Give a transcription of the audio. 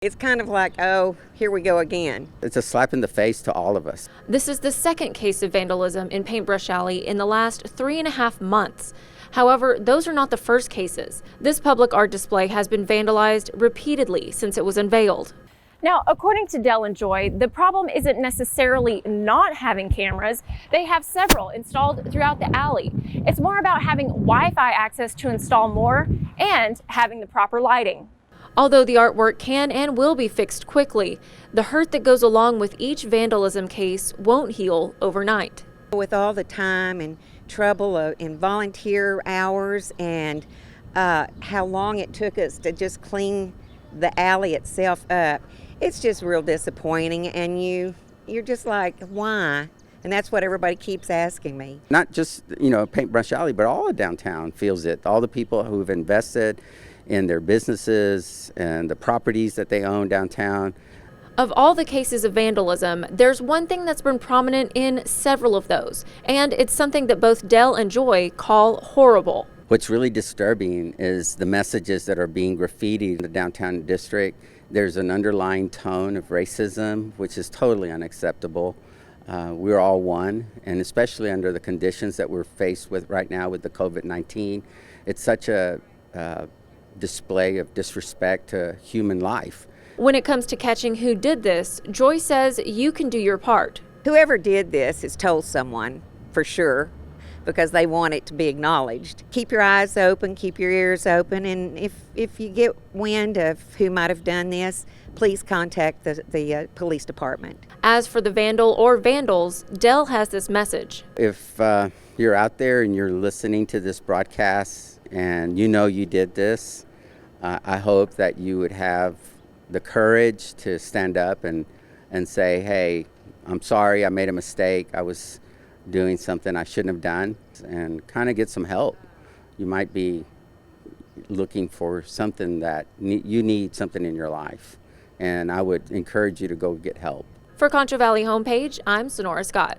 It's kind of like, oh, here we go again. It's a slap in the face to all of us. This is the second case of vandalism in Paintbrush Alley in the last 3.5 months. However, those are not the first cases. This public art display has been vandalized repeatedly since it was unveiled. Now, according to Dell and Joy, the problem isn't necessarily not having cameras. They have several installed throughout the alley. It's more about having Wi-Fi access to install more and having the proper lighting. Although the artwork can and will be fixed quickly, the hurt that goes along with each vandalism case won't heal overnight. With all the time and trouble and volunteer hours and how long it took us to just clean the alley itself up, it's just real disappointing, and you're just like, why? And that's what everybody keeps asking me. Not just, Paintbrush Alley, but all of downtown feels it. All the people who've invested in their businesses and the properties that they own downtown. Of all the cases of vandalism, there's one thing that's been prominent in several of those, and it's something that both Dell and Joy call horrible. What's really disturbing is the messages that are being graffitied in the downtown district. There's an underlying tone of racism, which is totally unacceptable. We're all one, and especially under the conditions that we're faced with right now with the COVID-19, it's such a display of disrespect to human life. When it comes to catching who did this, Joy says you can do your part. Whoever did this has told someone, for sure, because they want it to be acknowledged. Keep your eyes open, keep your ears open, and if you get wind of who might have done this, please contact the police department. As for the vandal or vandals, Dell has this message. If you're out there and you're listening to this broadcast and you did this, I hope that you would have the courage to stand up and say, hey, I'm sorry, I made a mistake. I was doing something I shouldn't have done, and kind of get some help. You might be looking for something that you need something in your life, and I would encourage you to go get help. For Concho Valley Homepage, I'm Sonora Scott.